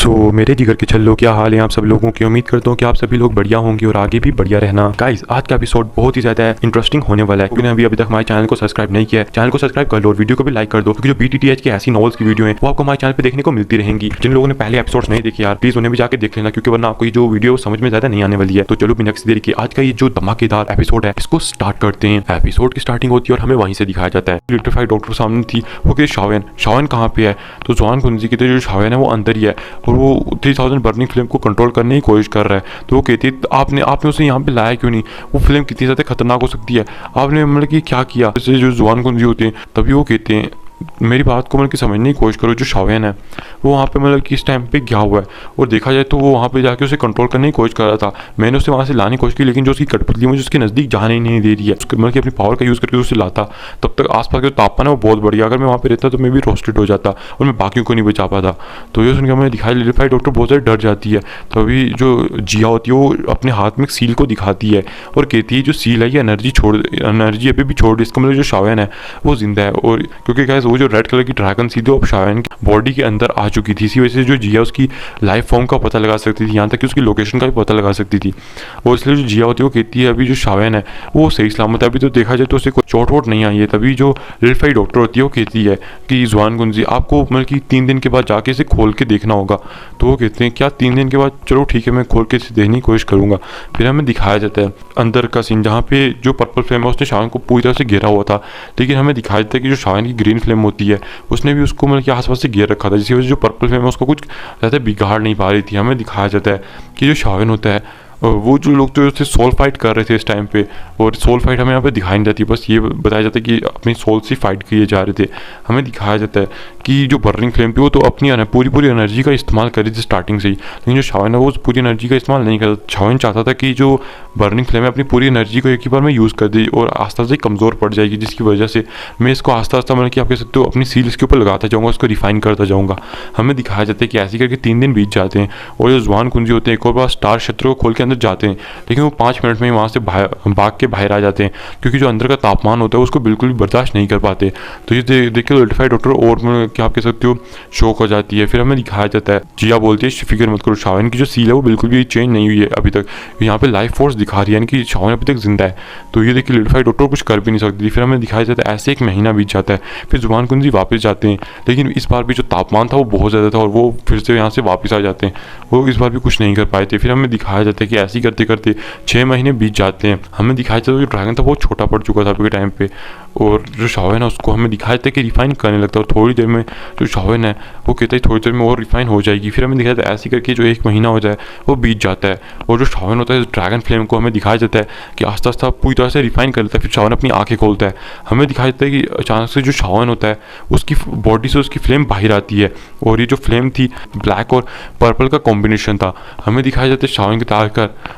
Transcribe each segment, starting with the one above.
मेरे जिगर के छल्लो, क्या हाल है आप सब लोगों की। उम्मीद करता हूँ कि आप सभी लोग बढ़िया होंगे और आगे भी बढ़िया रहना। गाइस, आज का एपिसोड बहुत ही ज्यादा इंटरेस्टिंग होने वाला है, क्योंकि अभी तक हमारे चैनल को सब्सक्राइब नहीं किया है। चैनल को सब्सक्राइब कर लो और वीडियो को भी लाइक कर दो, क्योंकि जो BTTH की ऐसी नॉवेल्स की वीडियो है वो आपको हमारे चैनल पे देखने को मिलती रहेंगी। जिन लोगों ने पहले एपिसोड नहीं देखे यार, प्लीज उन्हें भी जाकर देख लेना, क्योंकि वरना आपको ये जो वीडियो समझ में ज्यादा नहीं आने वाली है। तो चलो बिना किसी देरी के आज का ये जो धमाकेदार एपिसोड है इसको स्टार्ट करते हैं। एपिसोड की स्टार्टिंग होती है और हमें वहीं से दिखाया जाता है लिटिफाइड डॉक्टर सामने थी। वो कहती शावन कहाँ पे है, तो जवान कुंजी की जो शावन है वो अंदर ही है और वो 3000 बर्निंग फ्लेम को कंट्रोल करने की कोशिश कर रहा है। तो वो कहती है आपने उसे यहाँ पे लाया क्यों नहीं, वो फिल्म कितनी ज़्यादा खतरनाक हो सकती है, आपने मतलब कि क्या किया। जैसे जो जवान कुंजी होते हैं तभी वो कहते हैं मेरी बात को मतलब कि समझने की कोशिश करो। जो शावन है वो वहाँ पे मतलब कि इस टाइम पे गया हुआ है और देखा जाए तो वो वहाँ पे जाके उसे कंट्रोल करने की कोशिश कर रहा था। मैंने उसे वहाँ से लाने की कोशिश की, लेकिन जो उसकी कठपुतली मुझे उसके नज़दीक जाने ही नहीं दे रही है। उसके मतलब कि अपनी पावर का यूज़ करके उसे लाता, तब तक आसपास का जो तापमान है वो बहुत बढ़िया। अगर मैं वहाँ पे रहता तो मैं भी रोस्टेड हो जाता और मैं बाकियों को नहीं बचा पाता। तो ये सुनकर मैंने दिखाया लिटिफाइड डॉक्टर बहुत ज़्यादा डर जाती है। तो अभी जो जिया होती है वो अपने हाथ में एक सील को दिखाती है और कहती है जो सील है ये एनर्जी अभी भी छोड़, इसका मतलब जो शावन है वो जिंदा है। और क्योंकि गाइस वो जो रेड कलर की ड्रैगन सीधे अब शावन की बॉडी के अंदर आ चुकी थी, इसी वजह से जो जिया उसकी लाइफ फॉर्म का पता लगा सकती थी, यहाँ तक कि उसकी लोकेशन का भी पता लगा सकती थी। और इसलिए जो जिया होती है वो कहती है अभी जो शावन है वो सही सलामत है, अभी तो देखा जाए तो उसे कोई चोट वोट नहीं आई है। तभी जो लिटिफाइड डॉक्टर होती है वो कहती है कि जवान कुंजी आपको मतलब कि 3 दिन के बाद जाके इसे खोल के देखना होगा। तो वो कहते हैं क्या 3 दिन के बाद, चलो ठीक है मैं खोल के इसे देखने की कोशिश करूंगा। फिर हमें दिखाया जाता है अंदर का सीन, जहाँ पे जो पर्पल फ्लेम है उसने शावन को पूरी तरह से घेरा हुआ था, लेकिन हमें दिखाया जाता है कि जो शावन की ग्रीन फ्लेम होती है उसने भी उसको मतलब कि आसपास से घेर रखा था, जिसकी वजह से जो पर्पल फ्लेम है उसको कुछ ज़्यादा बिगाड़ नहीं पा रही थी। हमें दिखाया जाता है कि जो शावन होता है वो जो लोग तो उससे सोल फाइट कर रहे थे इस टाइम पे, और सोल फाइट हमें यहाँ पे दिखाई नहीं जाती, बस ये बताया जाता है कि अपनी सोल से फाइट किए जा रहे थे। हमें दिखाया जाता है कि जो बर्निंग फ्लेम थी वो तो अपनी पूरी एनर्जी का इस्तेमाल कर रही थी स्टार्टिंग से ही, लेकिन जो शावन है वो पूरी एनर्जी का इस्तेमाल नहीं करता। शावन चाहता था कि जो बर्निंग फ्लेम है अपनी पूरी एनर्जी को एक ही बार में यूज़ कर दी और आस्ता से कमज़ोर पड़ जाएगी, जिसकी वजह से मैं इसको आस्ता मतलब कि आप कह सकते हो अपनी सील इसके ऊपर लगाता जाऊँगा, उसको रिफाइन करता जाऊँगा। हमें दिखाया जाता है कि ऐसे करके 3 दिन बीत जाते हैं और जो जवान कुंजी होते हैं एक और बार स्टार क्षेत्र को खोल के अंदर जाते हैं, लेकिन वो 5 मिनट में ही वहाँ से भाग के बाहर आ जाते हैं, क्योंकि जो अंदर का तापमान होता है उसको बिल्कुल भी बर्दाश्त नहीं कर पाते। तो ये देख के लिटिफाइड डॉक्टर और क्या आप कह सकते हो शौक हो जाती है। फिर हमें दिखाया जाता है जिया बोलती है फिक्र मत करो, शावन की जो सील है वो बिल्कुल भी चेंज नहीं हुई है अभी तक, यहाँ पे लाइफ फोर्स दिखा रही है, यानी कि शावन अभी तक जिंदा है। तो ये देख के लिटिफाइड डॉक्टर कुछ कर भी नहीं सकती। फिर हमें दिखाया जाता है ऐसे 1 महीना बीत जाता है, फिर जवान कुंजी वापस जाते हैं, लेकिन इस बार भी जो तापमान था वो बहुत ज़्यादा था और वो फिर से यहाँ से वापस आ जाते हैं, वो इस बार भी कुछ नहीं कर पाए थे। फिर हमें दिखाया जाता है कि ऐसे ही करते करते 6 महीने बीत जाते हैं। हमें दिखाया जाता है जो ड्रैगन था वो छोटा पड़ चुका था अभी के टाइम पे, और जो शावन है उसको हमें दिखाया जाता है कि रिफाइन करने लगता है, और थोड़ी देर में जो शावन है वो कहता है थोड़ी देर में और रिफाइन हो जाएगी। फिर हमें दिखाया जाता है ऐसे करके जो 1 महीना हो जाए वो बीत जाता है, और जो शावन होता है ड्रैगन फ्लेम को हमें दिखाया जाता है कि आस्ता आस्ता पूरी तरह से रिफाइन कर लेता है। फिर शावन अपनी आँखें खोलता है, हमें दिखाया जाता है कि अचानक से जो शावन होता है उसकी बॉडी से उसकी फ्लेम बाहर आती है, और ये जो फ्लेम थी ब्लैक और पर्पल का कॉम्बिनेशन था। हमें दिखाया जाता है शावन के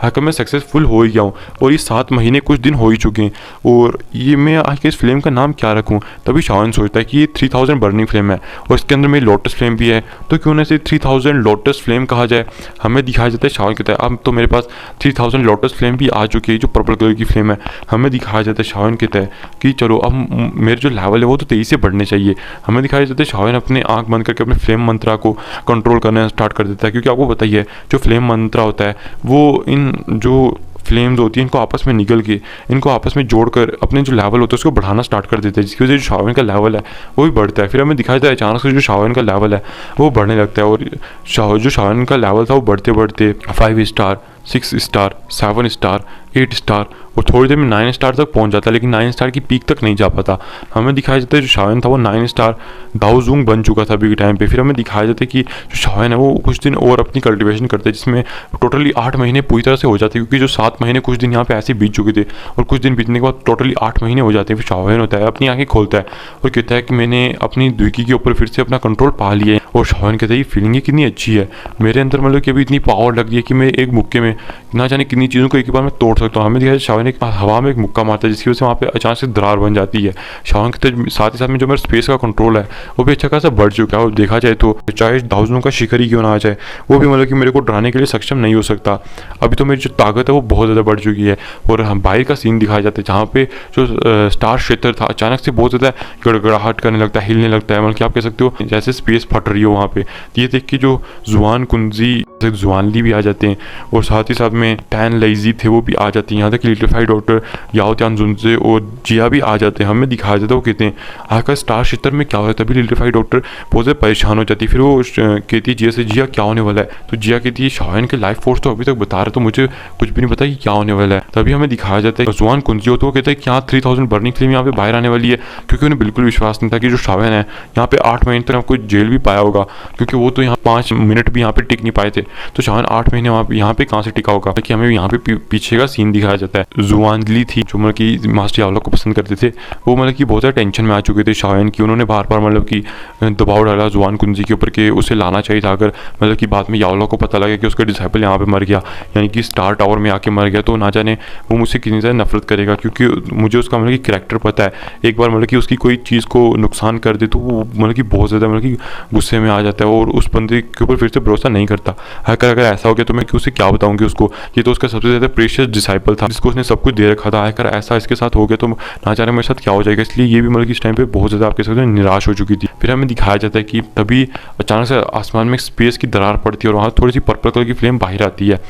आकर मैं सक्सेसफुल हो ही गया हूँ, और ये 7 महीने कुछ दिन हो ही चुके हैं, और ये मैं आखिर इस फ्लेम का नाम क्या रखूँ। तभी शावन सोचता है कि ये 3000 बर्निंग फ्लेम है और इसके अंदर में लोटस फ्लेम भी है, तो क्यों ना इसे 3000 लोटस फ्लेम कहा जाए। हमें दिखाया जाता है शावन कहता है अब तो मेरे पास 3000 लोटस फ्लेम भी आ चुकी है, जो पर्पल कलर की फ्लेम है। हमें दिखाया जाता है शावन कहता है कि चलो अब मेरे जो लेवल है वो तो तेज़ी से बढ़ने चाहिए। हमें दिखाया जाता है शावन अपने आँख बंद करके अपने फ्लेम मंत्रा को कंट्रोल करना स्टार्ट कर देता है, क्योंकि आपको बताइए जो फ्लेम मंत्रा होता है वो इन जो फ्लेम्स होती है इनको आपस में निकल के इनको आपस में जोड़कर अपने जो लेवल होता है उसको बढ़ाना स्टार्ट कर देते हैं, जिसकी वजह से जो शावन का लेवल है वो भी बढ़ता है। फिर हमें दिखाया जाता है अचानक से जो शावन का लेवल है वो बढ़ने लगता है, और जो शावन का लेवल था वो बढ़ते बढ़ते 5 स्टार 6 स्टार 7 स्टार 8 स्टार और थोड़ी देर में 9 स्टार तक पहुंच जाता है, लेकिन 9 स्टार की पीक तक नहीं जा पाता। हमें दिखाया जाता है जो शावन था वो 9 स्टार दाओजूंग बन चुका था अभी के टाइम पे। फिर हमें दिखाया जाता है कि जो शावन है वो कुछ दिन और अपनी कल्टिवेशन करते हैं, जिसमें टोटली 8 महीने पूरी तरह से हो जाते हैं, क्योंकि जो 7 महीने कुछ दिन यहाँ पे ऐसे बीत चुके थे और कुछ दिन बीतने के बाद टोटली 8 महीने हो जाते हैं। फिर शावन होता है अपनी आँखें खोलता है और कहता है कि मैंने अपनी द्विकी के ऊपर फिर से अपना कंट्रोल पा लिया है, और शावन कहता है ये फीलिंग ही कितनी अच्छी है, मेरे अंदर मतलब कि अभी इतनी पावर लग गई है कि मैं एक मुक्के में ना जाने कितनी चीज़ों को एक बार में तोड़ सकता हूँ। हमें दिखाया शावन एक हवा में एक मुक्का मारता है जिसकी वजह से वहाँ पे अचानक से दरार बन जाती है। शावन के साथ ही साथ में जो मेरा स्पेस का कंट्रोल है वो भी अच्छा खासा बढ़ चुका है, और देखा जाए तो चाहे थाउजेंडों का शिकारी क्यों ना आ जाए वो भी मतलब कि मेरे को डराने के लिए सक्षम नहीं हो सकता। अभी तो मेरी जो ताकत है वो बहुत ज़्यादा बढ़ चुकी है। और हम बाहर का सीन दिखाया जाता है जहाँ पे जो स्टार क्षेत्र था अचानक से बहुत ज़्यादा गड़गड़ाहट करने लगता है, हिलने लगता है, मतलब कि आप कह सकते हो जैसे स्पेस फट रही हो वहाँ पे। ये देख के जो जुआन कुंजी जुआनली भी आ जाते हैं, और साथ ही साथ में टैन लाइजी थे वो भी आ जाती हैं। यहाँ तक लिटिफाइड डॉक्टर याओ त्यान जुनसे और जिया भी आ जाते हैं। हमें दिखाया जाता है वो कहते हैं आखिर स्टार क्षेत्र में क्या होता है। तभी लिटिफाइड डॉक्टर बहुत ज़्यादा परेशान हो जाती है। फिर वो कहती है जिया से, जिया क्या होने वाला है। तो जिया कहती है शावन के लाइफ फोर्स तो अभी तक बता रहे तो मुझे कुछ भी नहीं पता कि क्या होने वाला है। तभी हमें दिखाया जाता है जुआन कुंजी हो तो वो कहता है कि यहाँ 3000 बर्निंग फ्लेम यहाँ पे बाहर आने वाली है, क्योंकि उन्हें बिल्कुल विश्वास नहीं था कि जो शावन है यहाँ पे 8 महीने तक आपको जेल भी पाया होगा, क्योंकि वो तो यहाँ 5 मिनट भी यहाँ पे टिक नहीं पाए थे। तो शावन 8 महीने वहाँ यहाँ पे कहाँ से टिका होगा। कि हमें यहाँ पे पीछे का सीन दिखाया जाता है। जुआनली थी जो मतलब कि मास्टर यावला को पसंद करते थे, वो मतलब कि बहुत ज़्यादा टेंशन में आ चुके थे शावन की। उन्होंने बार बार मतलब कि दबाव डाला जुआन कुंजी के ऊपर कि उसे लाना चाहिए था। अगर मतलब कि बाद में यावला को पता लगा कि उसका डिसाइपल यहाँ पे मर गया, यानी कि स्टार टावर में आके मर गया, तो ना जाने वो मुझसे कितनी ज़्यादा नफरत करेगा, क्योंकि मुझे उसका मतलब कि करैक्टर पता है। एक बार मतलब कि उसकी कोई चीज़ को नुकसान कर दे तो वो मतलब कि बहुत ज़्यादा मतलब कि गुस्से में आ जाता है और उस बंदे के ऊपर फिर से भरोसा नहीं करता। अगर ऐसा हो गया तो मैं उसे क्या बताऊंगी उसको, ये तो उसका सबसे ज़्यादा प्रेशियस डिसाइपल था जिसको उसने सब कुछ दे रखा था। अगर ऐसा इसके साथ हो गया तो ना जाने मेरे साथ क्या हो जाएगा। इसलिए ये भी मतलब कि इस टाइम पे बहुत ज़्यादा आपके साथ निराश हो चुकी थी। फिर हमें दिखाया जाता है कि तभी अचानक से आसमान में स्पेस की दरार पड़ती है और वहाँ थोड़ी सी पर्पल कलर की फ्लेम बाहर आती है,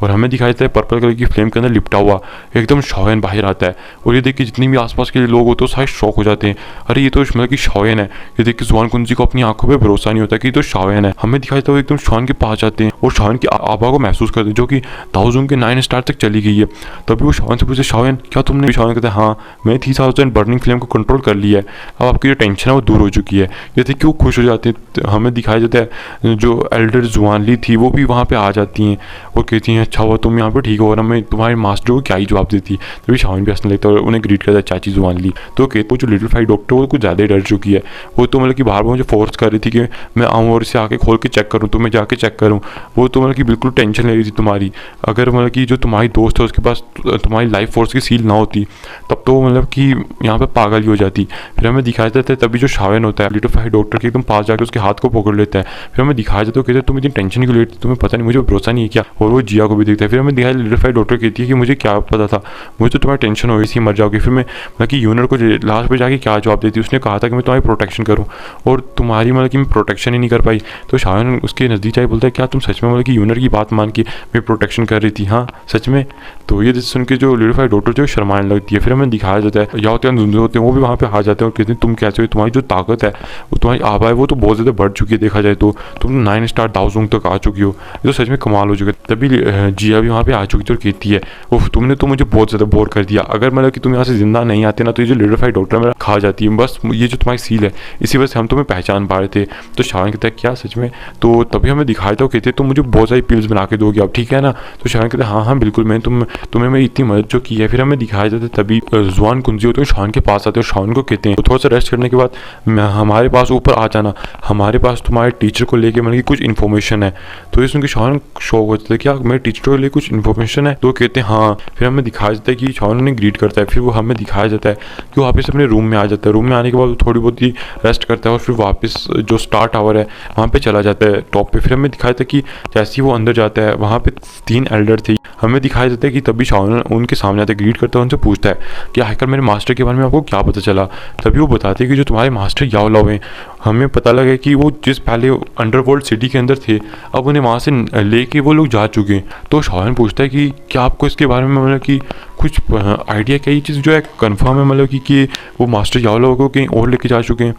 और हमें दिखाया जाता है पर्पल कलर की फ्लेम के अंदर लिपटा हुआ एकदम शावन बाहर आता है। और ये देख के जितने भी आसपास के लोग होते हैं शायद शॉक हो जाते हैं, अरे ये तो मतलब कि शावन है। ये देख के जुआन कुंजी को अपनी आंखों पे भरोसा नहीं होता कि ये तो शावन है। हमें दिखाया जाता है वो एकदम शावन के पास जाते हैं और शावन की आभा को महसूस करते हैं जो कि ताउजुन के 9 स्टार तक चली गई है। तभी वो शावन से पूछते शावन क्या तुमने। शावन कहते हैं हाँ मैं 3000 बर्निंग फ्लेम को कंट्रोल कर लिया है, अब आपकी जो टेंशन है वो दूर हो चुकी है। ये देख के वो खुश हो जाते हैं। हमें दिखाया जाता है जो एल्डर जुआनली थी वो भी वहाँ पे आ जाती हैं और कहती हैं अच्छा हुआ तुम यहाँ पे ठीक हो, और मैं तुम्हारे मास्टर को क्या ही जवाब देती। तभी शावन भी हंसने लगता है और उन्हें ग्रीट करता है चाची जुआनली। तो कहते वो जो लिटिल फाइट डॉक्टर वो कुछ ज़्यादा ही डर चुकी है। वो तो मतलब कि बार बार मुझे फोर्स कर रही थी कि मैं आऊँ और इसे आके खोल के चेक करूँ, तो मैं जाके चेक करूँ। वो तो मतलब कि बिल्कुल टेंशन ले रही थी तुम्हारी। अगर मतलब कि जो तुम्हारी दोस्त है उसके पास तुम्हारी लाइफ फोर्स की सील ना होती तब तो मतलब कि यहाँ पे पागल ही हो जाती। फिर हमें दिखाया जाता है तभी जो शावन होता है लिटिल फाइट डॉक्टर के एकदम पास जाकर उसके हाथ को पकड़ लेता है। फिर हमें दिखाया जाता है कहते तुम इतनी टेंशन क्यों लेती, तुम्हें पता नहीं मुझे भरोसा नहीं है क्या। और वो जिया को भी देखता है। फिर हमें दिखाया लिटिल फाइट डॉक्टर कहती है कि मुझे क्या पता था, मुझे तो तुम्हारी टेंशन हो गई थी मर जाओगी। फिर मैं मतलब कि यूनर को लास्ट पे जाके क्या जवाब देती, उसने कहा था कि मैं तुम्हारी प्रोटेक्शन करूँ और तुम्हारी मतलब कि मैं प्रोटेक्शन ही नहीं कर पाई। तो शावन उसके नज़दीक जाए बोलता है क्या तुम सच में मतलब कि यूनर की बात मान के मैं प्रोटेक्शन कर रही थी। हाँ सच में। तो ये सुन के जो लिटिल फाइट डॉक्टर जो शर्माने लगती है। फिर हमें दिखाया जाता है याओ त्यान जुनसे होते हैं वो भी वहाँ पे आ जाते हैं और कहते हैं तुम कैसे हो, तुम्हारी जो ताकत है वो तुम्हारी आभा है वो तो बहुत ज़्यादा बढ़ चुकी है। देखा जाए तो तुम 9 स्टार दाओजुंग तक आ चुकी हो, ये तो सच में कमाल हो चुका है। तभी जिया भी वहाँ पे आ चुकी थी और कहती है उफ तुमने तो मुझे बहुत ज़्यादा बोर कर दिया, अगर मतलब कि तुम यहाँ से जिंदा नहीं आते ना तो ये जो लिटिल फाइट डॉक्टर मेरा खा जाती है। बस ये जो तुम्हारी सील है इसी वजह से हम तुम्हें पहचान पा रहे थे। तो शावन कहता है क्या सच में। तो तभी हमें दिखाया था वो कहते तुम मुझे बहुत सारी पिल्स बना के दोगे अब ठीक है ना। तो शावन कहते हैं हाँ बिल्कुल मैं तुम्हें मेरी इतनी मदद जो की है। फिर हमें दिखाया जाता है तभी जुआन कुंजी होते हैं शावन के पास आते हैं और शावन को कहते हैं तो थोड़ा सा रेस्ट करने के बाद हमारे पास ऊपर आ जाना, हमारे पास तुम्हारे टीचर को लेके मतलब कि कुछ इन्फॉर्मेशन है। तो ये सुन के शावन शौक होता है क्या मेरे टीचर को लेके कुछ इन्फॉर्मेशन है। तो कहते हैं हाँ। फिर हमें दिखाया जाता है कि शावन उन्हें ग्रीट करता है। फिर वो हमें दिखाया जाता है कि वो वापस अपने रूम में आ जाता है। रूम में आने के बाद वो थोड़ी बहुत ही रेस्ट करता है और फिर वापस जो स्टार टावर है वहाँ पे चला जाता है टॉप पे। फिर हमें दिखाया था कि जैसे ही वो अंदर जाता है वहाँ पे 3 एल्डर थे। हमें दिखाया जाता है कि तभी शावन उनके सामने आता है, ग्रीट करता है, उनसे पूछता है कि आखिर मेरे मास्टर के बारे में आपको क्या पता चला। तभी वो बताते हैं कि जो तुम्हारे मास्टर याओ लाओ हैं हमें पता लगा कि वो जिस पहले अंडरवर्ल्ड सिटी के अंदर थे अब उन्हें वहाँ से लेके वो लोग जा चुके हैं। तो शावन पूछता है कि क्या आपको इसके बारे में मतलब कि कुछ आइडिया क्या, ये चीज़ जो है कंफर्म है मतलब कि वो मास्टर याओ लाओ को कहीं और लेके जा चुके हैं।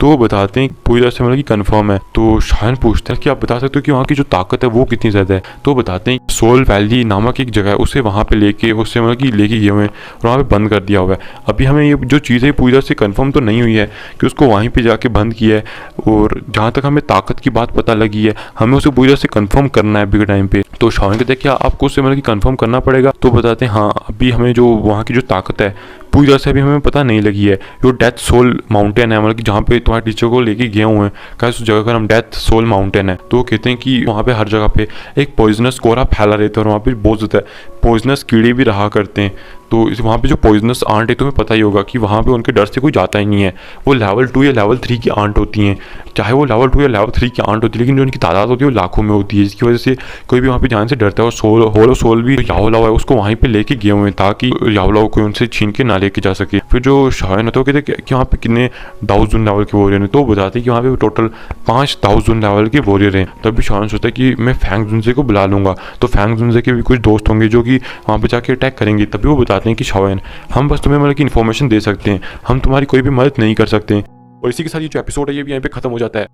तो वो बताते हैं पूरी तरह से मतलब कि कंफर्म है। तो शावन पूछता है कि आप बता सकते हो कि वहाँ की जो ताकत है वो कितनी ज़्यादा है। तो बताते हैं सोल वैली नामक एक जगह है उसे वहाँ पे लेके उससे मतलब कि लेके गए हुए हैं और वहाँ पे बंद कर दिया हुआ है। अभी हमें ये जो चीज़ है पूरी तरह से कंफर्म तो नहीं हुई है कि उसको वहीं पे जाके बंद किया है, और जहाँ तक हमें ताकत की बात पता लगी है हमें उसे पूरी तरह से कंफर्म करना है अभी के टाइम पे। तो शावन कहते हैं क्या आपको उससे मतलब कि कंफर्म करना पड़ेगा। तो बताते हैं हाँ अभी हमें जो वहाँ की जो ताकत है पूरी तरह से अभी हमें पता नहीं लगी है। जो डेथ सोल माउंटेन है, मतलब कि जहाँ पे तुम्हारे टीचर को लेके गए हुए हैं, गाइस उस जगह का नाम डेथ सोल माउंटेन है। तो वो कहते हैं कि वहाँ पे हर जगह पे एक पॉइजनस कोहरा फैला रहता है और वहाँ पे बहुत ज़्यादा पॉइजनस कीड़े भी रहा करते हैं। तो इस वहाँ पे जो पॉइजनस आंट है, तुम्हें पता ही होगा कि वहाँ पे उनके डर से कोई जाता ही नहीं है। वो लेवल 2 या लेवल 3 की आंट होती हैं, चाहे वो लेवल 2 या लेवल 3 की आंट होती है, लेकिन जो उनकी तादाद होती है वो लाखों में होती है, जिसकी वजह से कोई भी वहाँ पे जाने से डरता है। और होलो सोल भी याओलाओ है उसको वहीं पे लेके गए हुए हैं ताकि याओलाओ कोई उनसे छीन के ना लेके जा सके। फिर जो शायन होता है वो कहते हैं कि वहाँ पे कितने 1000 लेवल के वॉरियर हैं, तो वो बताते हैं कि वहाँ पे टोटल 5000 लेवल के वॉरियर हैं। तभी शायन सोचता है कि मैं फैंग जुनजे को बुला लूँगा, तो फैंग जुनजे के भी कुछ दोस्त होंगे जो कि वहाँ पे जाके अटैक करेंगे। तभी वो बताते हैं कि शायन हम बस तुम्हें मतलब कि इन्फॉर्मेशन दे सकते हैं, हम तुम्हारी कोई भी मदद नहीं कर सकते। और इसी के साथ ये जो एपिसोड है ये भी यहाँ पे खत्म हो जाता है।